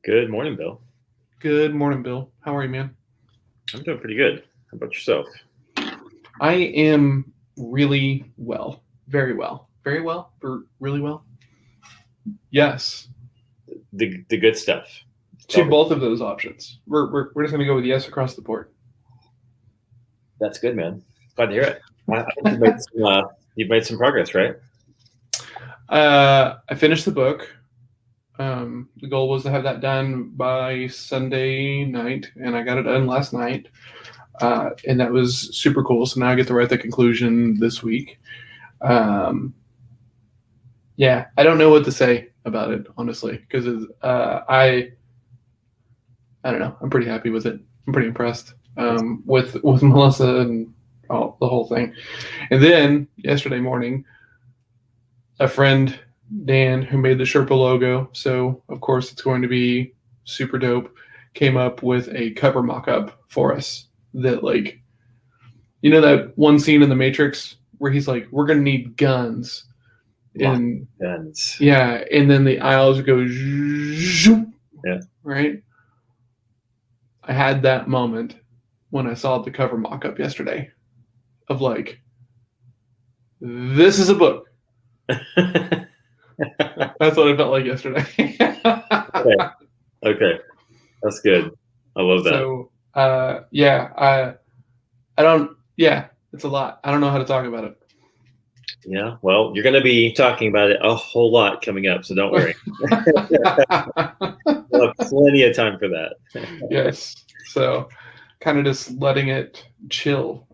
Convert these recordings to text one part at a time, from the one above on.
Good morning, Bill. Good morning, Bill. How are you, man? I'm doing pretty good. How about yourself? I am really well. Very well. Very well? Or really well? Yes. The good stuff. To both of those options. We're just going to go with yes across the board. That's good, man. Glad to hear it. I think you've made some progress, right? I finished the book. The goal was to have that done by Sunday night, and I got it done last night. And that was super cool. So now I get to write the conclusion this week. Yeah, I don't know what to say about it, honestly, because I don't know. I'm pretty happy with it. I'm pretty impressed with Melissa and the whole thing. And then yesterday morning, a friend, Dan, who made the Sherpa logo, so of course it's going to be super dope, came up with a cover mock-up for us that, like, you know that one scene in The Matrix where he's like, we're going to need guns. And guns. Yeah, and then the aisles go zoom, yeah. Right? I had that moment when I saw the cover mock-up yesterday of like, this is a book. That's what it felt like yesterday. Okay. That's good. I love that. So, it's a lot. I don't know how to talk about it. Yeah, well, you're going to be talking about it a whole lot coming up, so don't worry. We'll have plenty of time for that. Yes. So kind of just letting it chill.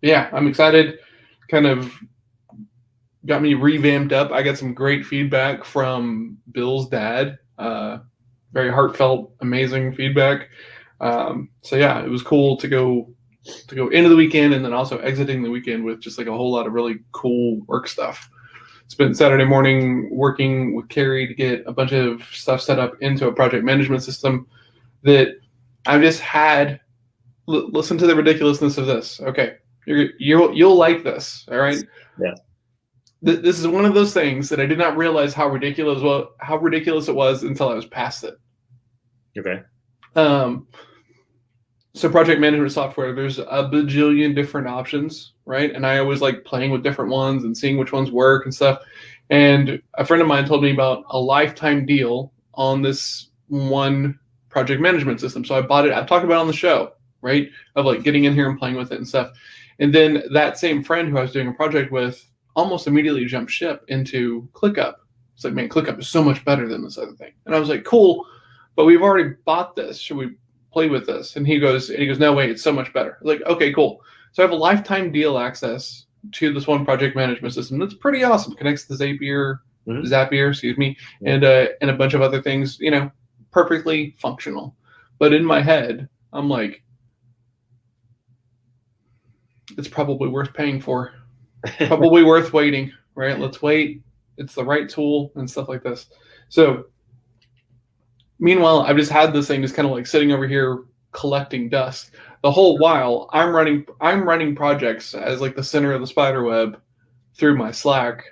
Yeah, I'm excited. Kind of got me revamped up. I got some great feedback from Bill's dad. Very heartfelt, amazing feedback. So yeah, it was cool to go into the weekend and then also exiting the weekend with just like a whole lot of really cool work stuff. Spent Saturday morning working with Carrie to get a bunch of stuff set up into a project management system that I've just had. Listen to the ridiculousness of this. Okay, you'll like this. All right. Yeah. This is one of those things that I did not realize how ridiculous it was until I was past it. Okay. So project management software, there's a bajillion different options, right? And I always like playing with different ones and seeing which ones work and stuff. And a friend of mine told me about a lifetime deal on this one project management system. So I bought it. I've talked about it on the show, right? Of like getting in here and playing with it and stuff. And then that same friend who I was doing a project with almost immediately jumped ship into ClickUp. It's like, man, ClickUp is so much better than this other thing. And I was like, cool, but we've already bought this. Should we play with this? And he goes, no way, it's so much better. Like, okay, cool. So I have a lifetime deal access to this one project management system. That's pretty awesome. Connects to Zapier, and a bunch of other things, perfectly functional. But in my head, I'm like, it's probably worth paying for. Probably worth waiting, right? Let's wait. It's the right tool and stuff like this. So meanwhile, I've just had this thing just kind of like sitting over here collecting dust the whole while. I'm running projects as like the center of the spider web through my Slack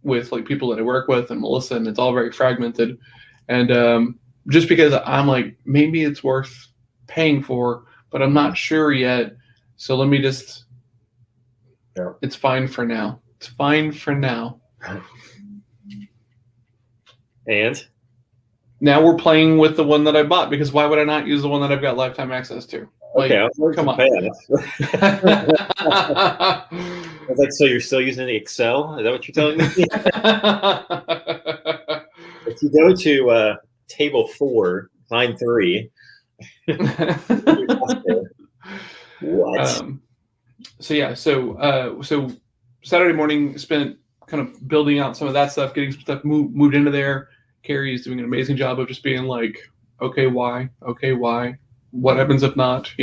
with like people that I work with and Melissa, and it's all very fragmented. And just because I'm like, maybe it's worth paying for, but I'm not sure yet. So let me just, It's fine for now. It's fine for now. And now we're playing with the one that I bought, because why would I not use the one that I've got lifetime access to? Like, okay, come on. I was like, so you're still using the Excel? Is that what you're telling me? If you go to table 4, line 3. What? So Saturday morning spent kind of building out some of that stuff, getting some stuff moved into there. Carrie is doing an amazing job of just being like, okay, why? Okay, why? What happens if not?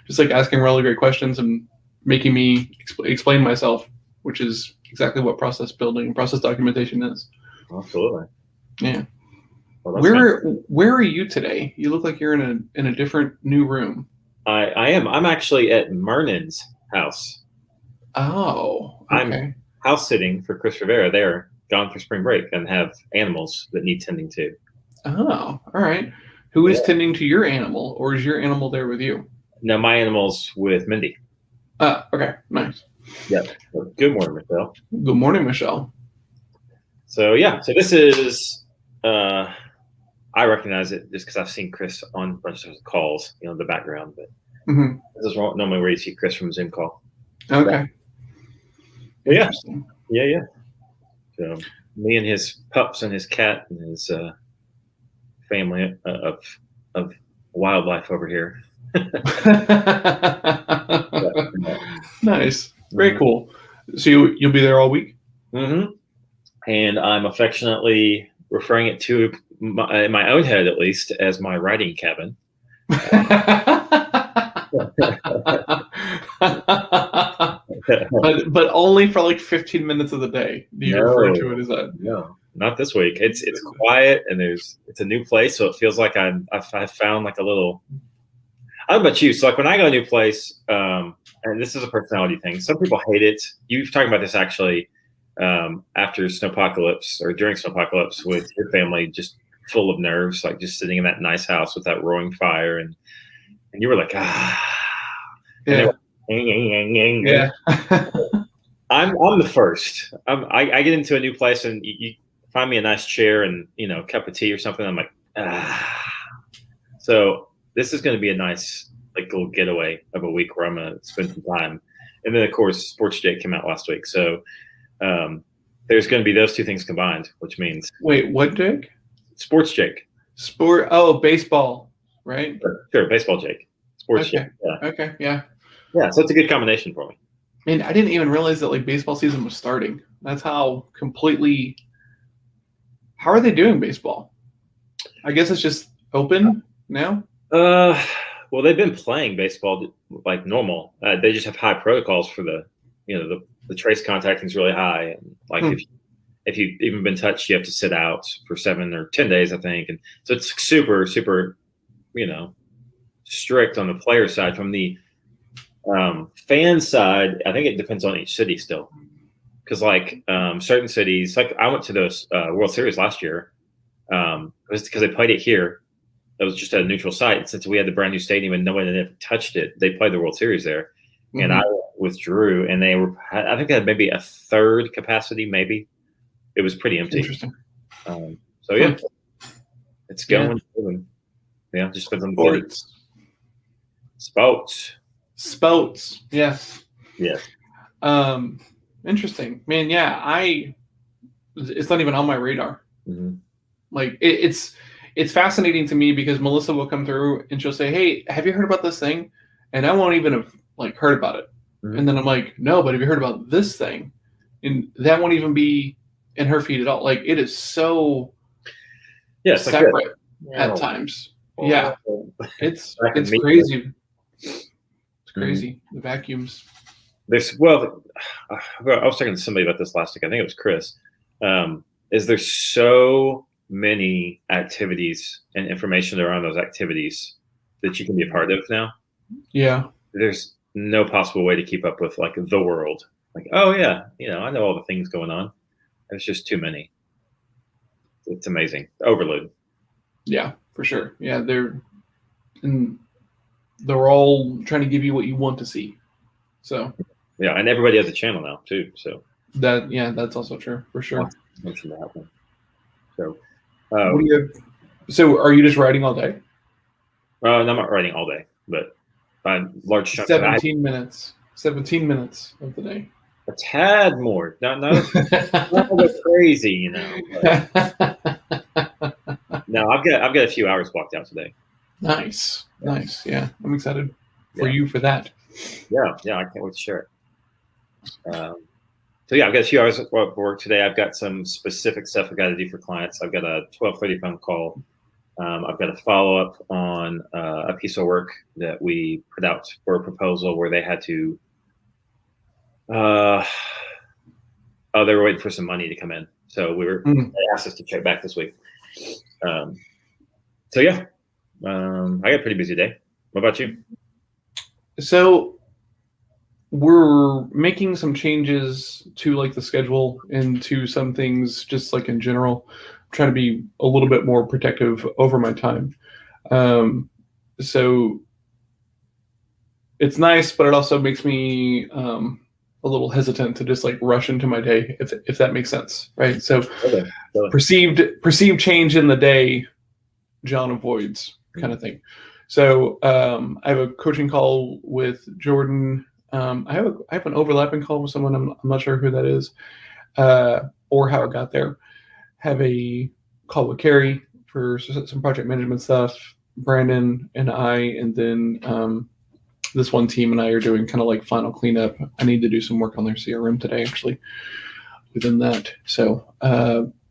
Just like asking really great questions and making me explain myself, which is exactly what process building and process documentation is. Absolutely. Yeah. Well, where are you today? You look like you're in a different new room. I am. I'm actually at Mernan's house. Oh, okay. I'm house sitting for Chris Rivera. They're gone for spring break and have animals that need tending to. Oh, all right. Who is Yeah. tending to your animal, or is your animal there with you? No, my animal's with Mindy. Okay, nice. Yeah. Well, good morning, Michelle. Good morning, Michelle. So yeah, so this is I recognize it just because I've seen Chris on a bunch of calls, in the background. But Mm-hmm. this is normally where you see Chris from Zoom call. Okay. But yeah, Interesting. yeah. So me and his pups and his cat and his family of wildlife over here. Nice. Very cool. So you'll be there all week? Mm-hmm. And I'm affectionately referring it to in my own head, at least, as my writing cabin. but only for like 15 minutes of the day. Do you refer to it as that? No, not this week. It's quiet and it's a new place, so it feels like I've found like a little. I don't know about you. So like when I go to a new place, and this is a personality thing. Some people hate it. You've talked about this actually after Snowpocalypse or during Snowpocalypse with your family, just full of nerves, like just sitting in that nice house with that roaring fire, and you were like, Yeah. Yeah. I'm the first. I get into a new place and you find me a nice chair and cup of tea or something. I'm like, So this is going to be a nice like little getaway of a week where I'm going to spend some time. And then of course Sports Jake came out last week, so there's going to be those two things combined, which means wait, what Jake? Sports Jake. Baseball, right? Sure, baseball Jake. Sports Okay. Jake. Yeah. Okay, yeah. Yeah, so it's a good combination for me. And I didn't even realize that like baseball season was starting. That's how completely. How are they doing baseball? I guess it's just open now. Well, they've been playing baseball like normal. They just have high protocols for the trace contacting is really high. And like if you've even been touched, you have to sit out for 7 or 10 days, I think. And so it's super, super, strict on the player side. From the fan side, I think it depends on each city still. Because like certain cities, like I went to those World Series last year. It was because they played it here. It was just at a neutral site. Since we had the brand new stadium and nobody had ever touched it, they played the World Series there. Mm-hmm. And I withdrew, and I think they had maybe a third capacity, maybe. It was pretty empty. Interesting. So yeah, it's going. Yeah, just depends on the Sports. Yes. Yeah. Interesting, man. Yeah, it's not even on my radar. Mm-hmm. Like it's fascinating to me because Melissa will come through and she'll say, "Hey, have you heard about this thing?" And I won't even have like heard about it. Mm-hmm. And then I'm like, "No, but have you heard about this thing?" And that won't even be in her feed at all. Like it is so separate at times. Yeah, it's crazy. It's crazy. The vacuums. I was talking to somebody about this last week. I think it was Chris. Is there so many activities and information around those activities that you can be a part of now? Yeah. There's no possible way to keep up with like the world. Like, oh yeah, I know all the things going on. There's just too many. It's amazing. Overload. Yeah, for sure. Yeah, they're all trying to give you what you want to see. So yeah, and everybody has a channel now too. So that's also true for sure. So, what do you have? So, are you just writing all day? No, I'm not writing all day, but large chunks. 17 minutes. 17 minutes of the day. A tad more. Not crazy, No, I've got a few hours blocked out today. Nice. Yeah, I'm excited for you for that. Yeah, I can't wait to share it. So yeah, I've got a few hours of work today. I've got some specific stuff I've got to do for clients. I've got a 12:30 phone call. I've got a follow-up on a piece of work that we put out for a proposal where they had to they were waiting for some money to come in. So they asked us to check back this week. So yeah, I got a pretty busy day. What about you? So we're making some changes to like the schedule and to some things just like in general. trying to be a little bit more protective over my time. So it's nice, but it also makes me a little hesitant to just like rush into my day, if that makes sense, right? So Okay. perceived change in the day, John avoids kind of thing. So I have a coaching call with Jordan. I have an overlapping call with someone. I'm not sure who that is or how it got there. Have a call with Carrie for some project management stuff. Brandon and I, and then this one team and I are doing kind of like final cleanup. I need to do some work on their CRM today, actually, within that. So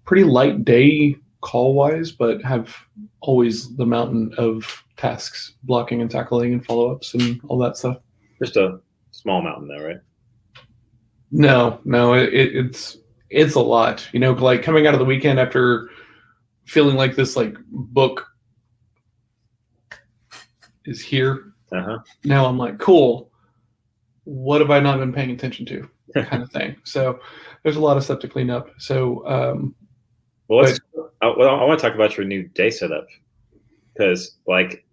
pretty light day call-wise, but have always the mountain of tasks, blocking and tackling and follow-ups and all that stuff. Just a small mountain though, right? No, it's a lot. You know, like coming out of the weekend after feeling like this like book is here. Now I'm like, cool. What have I not been paying attention to? Kind of thing. So there's a lot of stuff to clean up. So I want to talk about your new day setup, because like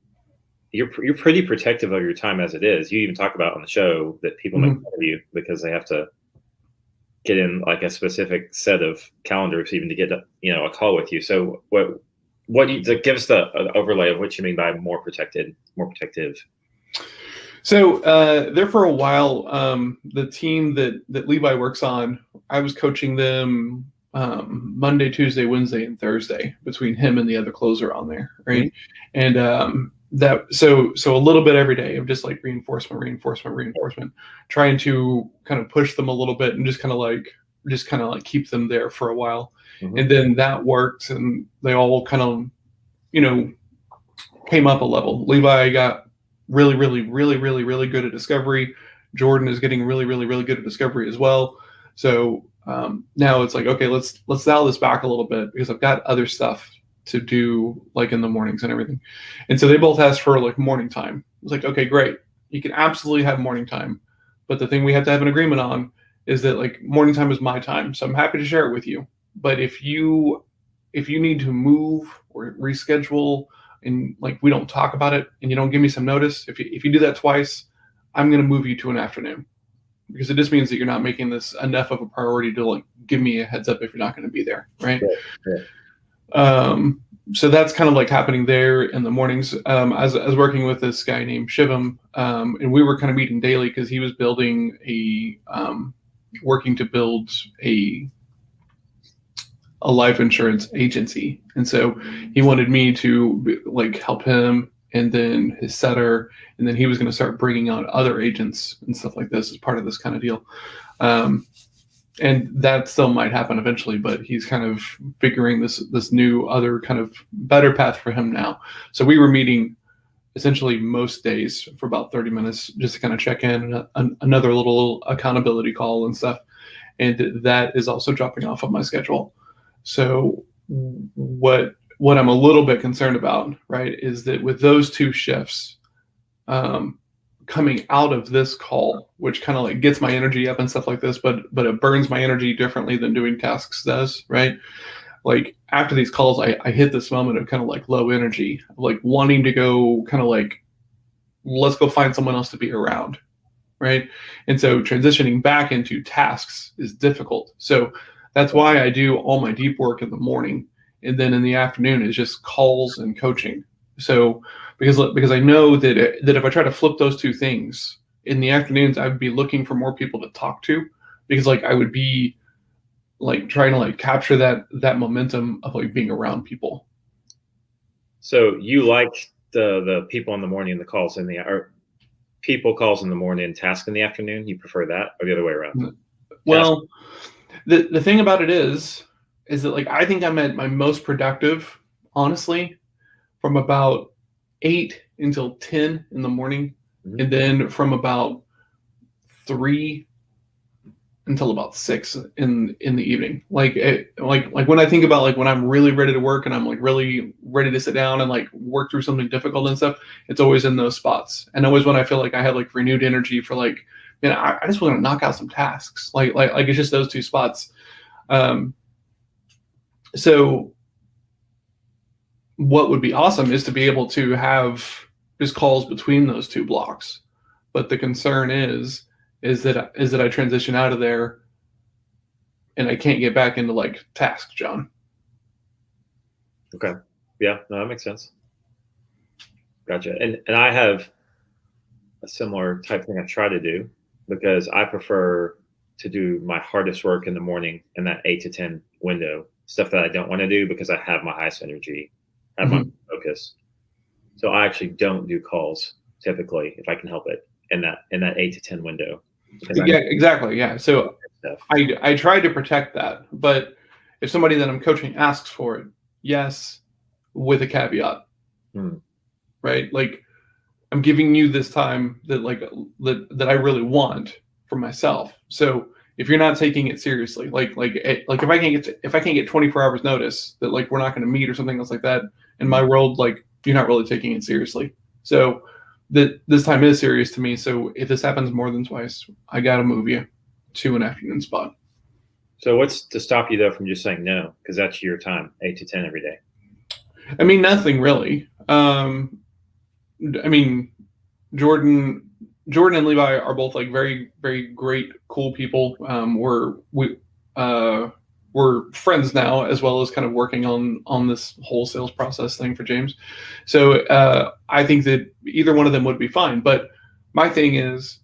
you're pretty protective of your time as it is. You even talk about on the show that people make fun of you because they have to get in like a specific set of calendars even to get a call with you. So what do you give us the overlay of what you mean by more protective? So there for a while, the team that Levi works on, I was coaching them Monday, Tuesday, Wednesday, and Thursday between him and the other closer on there, right? And that so a little bit every day of just like reinforcement, trying to kind of push them a little bit and just kind of like keep them there for a while. And then that worked, and they all kind of came up a level. Levi got really good at discovery. Jordan is getting really good at discovery as well. So now it's like, okay, let's dial this back a little bit because I've got other stuff to do like in the mornings and everything. And so they both asked for like morning time. It's like, okay, great. You can absolutely have morning time. But the thing we have to have an agreement on is that like morning time is my time. So I'm happy to share it with you. But if you need to move or reschedule and like we don't talk about it and you don't give me some notice, if you do that twice, I'm going to move you to an afternoon, because it just means that you're not making this enough of a priority to like give me a heads up if you're not going to be there, right? So that's kind of like happening there in the mornings. I was working with this guy named Shivam, and we were kind of meeting daily because he was building working to build a life insurance agency. And so he wanted me to like help him and then his setter. And then he was going to start bringing on other agents and stuff like this as part of this kind of deal. And that still might happen eventually, but he's kind of figuring this new other kind of better path for him now. So we were meeting essentially most days for about 30 minutes just to kind of check in, and another little accountability call and stuff. And that is also dropping off of my schedule. So what I'm a little bit concerned about, right, is that with those two shifts coming out of this call, which kind of like gets my energy up and stuff like this, but it burns my energy differently than doing tasks does, right? Like after these calls, I hit this moment of kind of like low energy, like wanting to go kind of like, let's go find someone else to be around, right? And so transitioning back into tasks is difficult. So that's why I do all my deep work in the morning, and then in the afternoon is just calls and coaching. So because I know that if I try to flip those two things in the afternoons, I would be looking for more people to talk to, because like I would be like trying to like capture that momentum of like being around people. So you like the people in the morning and the calls in or people calls in the morning and task in the afternoon? You prefer that, or the other way around? Well, the thing about it is that like I think I'm at my most productive, honestly, from about 8 until 10 in the morning, and then from about 3 until about 6 in the evening. Like when I think about like when I'm really ready to work and I'm like really ready to sit down and like work through something difficult and stuff, it's always in those spots. And always when I feel like I have like renewed energy for like, I just want to knock out some tasks. Like it's just those two spots. So what would be awesome is to be able to have just calls between those two blocks. But the concern is that I transition out of there and I can't get back into like tasks, John. Okay. Yeah, no, that makes sense. Gotcha. And I have a similar type thing I try to do, because I prefer to do my hardest work in the morning in that 8 to 10 window, stuff that I don't want to do because I have my highest energy, have my focus. So I actually don't do calls typically if I can help it in that 8 to 10 window. Yeah, exactly. Yeah. So I try to protect that, but if somebody that I'm coaching asks for it, yes, with a caveat, right? Like, I'm giving you this time that I really want for myself. So if you're not taking it seriously, like if I can't get 24 hours notice that like we're not going to meet or something else like that, in my world, like you're not really taking it seriously. So this time is serious to me. So if this happens more than twice, I got to move you to an afternoon spot. So what's to stop you though from just saying no? Because that's your time, 8 to 10 every day. I mean, nothing really. I mean, Jordan and Levi are both like very, very great, cool people. We're friends now, as well as kind of working on this whole sales process thing for James. So I think that either one of them would be fine. But my thing is,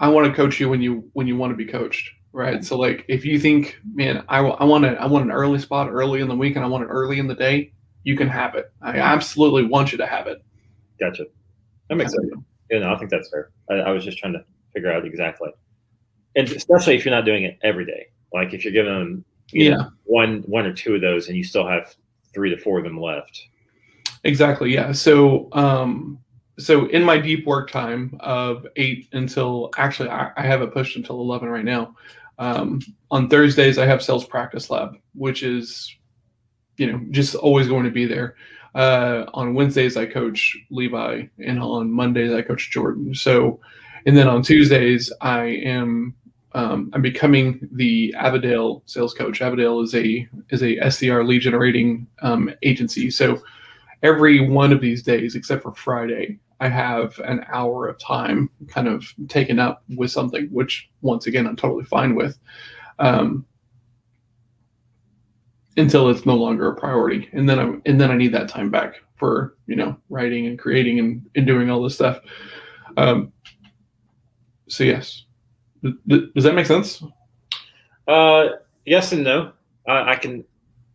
I want to coach you when you want to be coached, right? So like, if you think, man, I want an early spot early in the week, and I want it early in the day, you can have it. I absolutely want you to have it. Gotcha. That makes sense. Yeah, no, I think that's fair. I was just trying to figure out exactly, and especially if you're not doing it every day. Like if you're giving them, know, one or two of those, and you still have 3 to 4 of them left. Exactly. Yeah. So, so in my deep work time of 8 until actually I have it pushed until 11 right now. On Thursdays I have sales practice lab, which is, just always going to be there. On Wednesdays I coach Levi, and on Mondays I coach Jordan. So, and then on Tuesdays I'm becoming the Avadale sales coach. Avadale is a SDR lead generating agency. So every one of these days, except for Friday, I have an hour of time kind of taken up with something, which once again I'm totally fine with. Until it's no longer a priority, and then I need that time back for writing and creating and doing all this stuff. So yes, does that make sense? Yes and no. I'm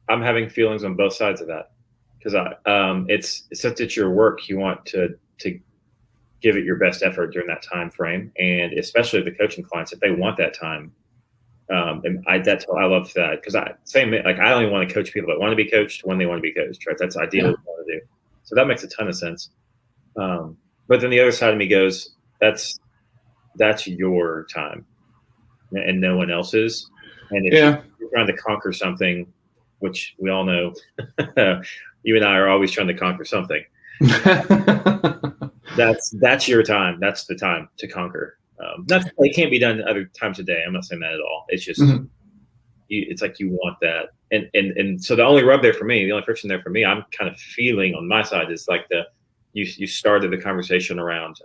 having feelings on both sides of that, because since it's your work, you want to give it your best effort during that time frame, and especially the coaching clients, if they want that time. And I love that, because I only want to coach people that want to be coached when they want to be coached, right? That's ideally what I want to do. So that makes a ton of sense. But then the other side of me goes, that's your time and no one else's. And if you're trying to conquer something, which we all know, you and I are always trying to conquer something. That's your time. That's the time to conquer. It can't be done other times of day. I'm not saying that at all. It's just it's like you want that, and so the only rub there for me, the only friction there for me, I'm kind of feeling on my side is like you started the conversation around.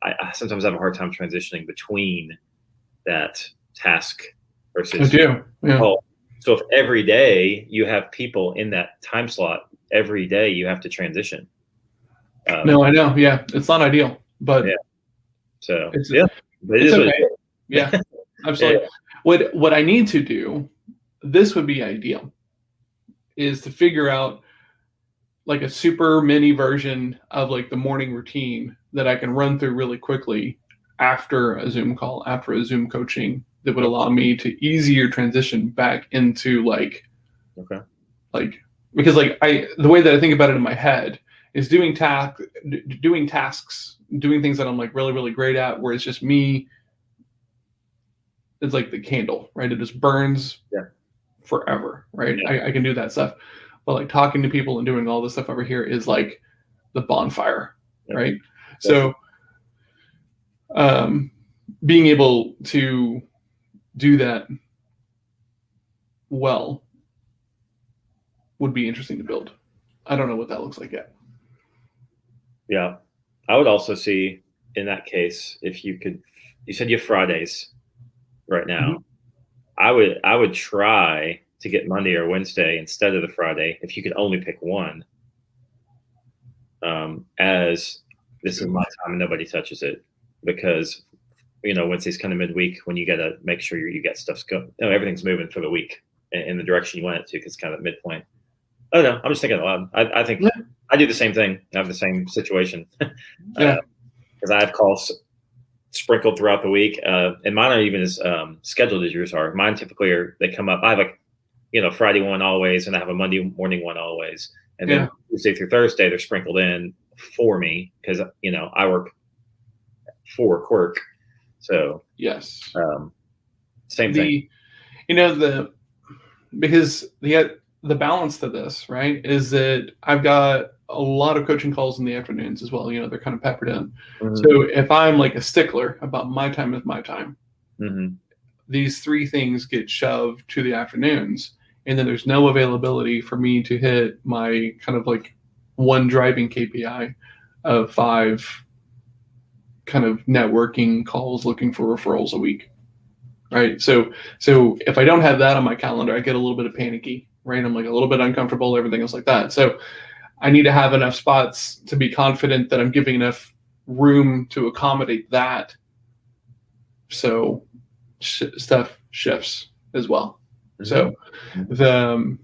I sometimes have a hard time transitioning between that task versus call. So if every day you have people in that time slot, every day you have to transition. No, I know. Yeah, it's not ideal, but so it's okay. Yeah, absolutely. What I need to do, this would be ideal, is to figure out like a super mini version of like the morning routine that I can run through really quickly after a Zoom call, after a Zoom coaching, that would allow me to easier transition back into because the way that I think about it in my head is doing tasks, doing things that I'm like really, really great at, where it's just me. It's like the candle, right? It just burns forever, right? I can do that stuff. But like talking to people and doing all this stuff over here is like the bonfire, right? So being able to do that well would be interesting to build. I don't know what that looks like yet. Yeah. I would also see in that case, if you could, you said you have Fridays right now. Mm-hmm. I would try to get Monday or Wednesday instead of the Friday, if you could only pick one, as this is my time and nobody touches it, because Wednesday's kind of midweek when you got to make sure you got stuff everything's moving for the week in the direction you want it to, because it's kind of at midpoint. Oh no, I'm just thinking aloud. I think I do the same thing. I have the same situation. Yeah. Because I have calls sprinkled throughout the week, and mine aren't even as scheduled as yours are. Mine typically they come up. I have like Friday one always, and I have a Monday morning one always, and then Tuesday through Thursday they're sprinkled in for me because I work for Quirk. So yes, same thing. Because the balance to this, right, is that I've got a lot of coaching calls in the afternoons as well. They're kind of peppered in. Mm-hmm. So if I'm like a stickler about my time is my time, mm-hmm. these three things get shoved to the afternoons, and then there's no availability for me to hit my kind of like one driving KPI of 5 kind of networking calls looking for referrals a week. Right. So if I don't have that on my calendar, I get a little bit of panicky, right? I'm like a little bit uncomfortable, everything else like that. So I need to have enough spots to be confident that I'm giving enough room to accommodate that. So stuff shifts as well. Mm-hmm. So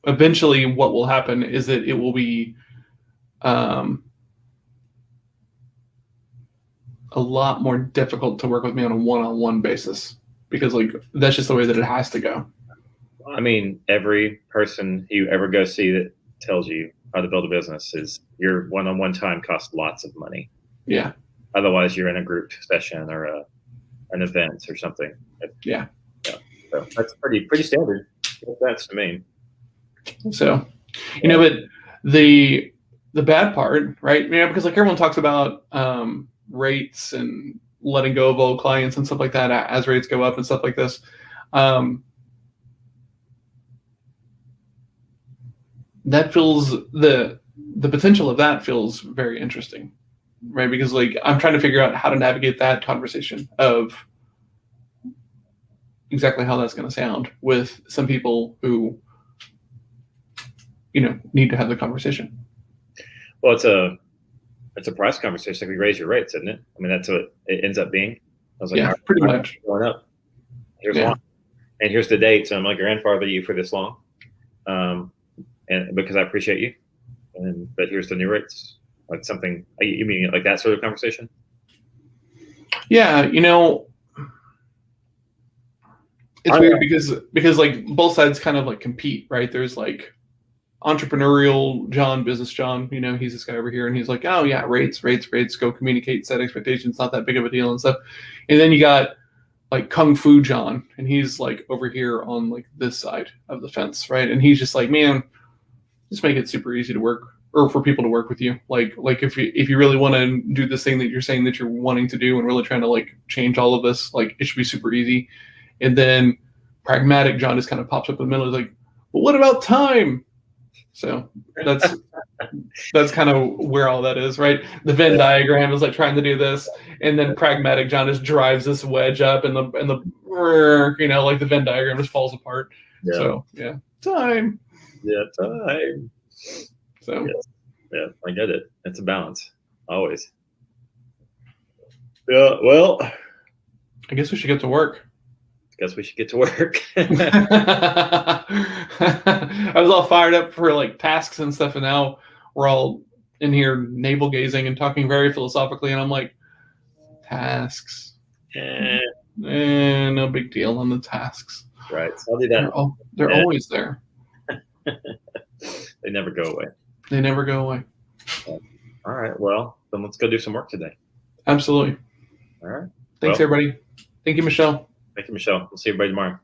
eventually what will happen is that it will be a lot more difficult to work with me on a one-on-one basis, because like that's just the way that it has to go. I mean, every person you ever go see that tells you how to build a business is your one-on-one time costs lots of money. Yeah. Otherwise, you're in a group session or an event or something. Yeah. So that's pretty standard. That's to me. So, but the bad part, right? Because like everyone talks about rates and letting go of old clients and stuff like that as rates go up and stuff like this. That feels the potential of that feels very interesting, right? Because like I'm trying to figure out how to navigate that conversation of exactly how that's going to sound with some people who need to have the conversation. Well, it's a price conversation. Like, we raise your rates, isn't it? I mean, that's what it ends up being. I was like, pretty much going up. Here's one, and here's the date. So I'm like, grandfather you for this long, and because I appreciate you, but here's the new rates. Like something you mean like that sort of conversation? Yeah, it's weird because like both sides kind of like compete, right? There's like entrepreneurial John, business John, he's this guy over here and he's like, oh yeah, rates, go communicate, set expectations, not that big of a deal and stuff. And then you got like Kung Fu John, and he's like over here on like this side of the fence, right? And he's just like, man, just make it super easy to work, or for people to work with you. Like if you really want to do this thing that you're saying that you're wanting to do and really trying to like change all of this, like it should be super easy. And then pragmatic John just kind of pops up in the middle. He's like, well, what about time? So that's kind of where all that is, right? The Venn diagram is like trying to do this, and then pragmatic John just drives this wedge up, and the like the Venn diagram just falls apart. Yeah. So time. Yeah, time. So yeah, I get it. It's a balance, always. Yeah. Well, I guess we should get to work. I was all fired up for like tasks and stuff, and now we're all in here navel gazing and talking very philosophically, and I'm like, tasks. No big deal on the tasks. Right. So I'll do that. They're always there. They never go away. All right. Well, then let's go do some work today. Absolutely. All right. Thanks, everybody. Thank you, Michelle. Thank you, Michelle. We'll see everybody tomorrow.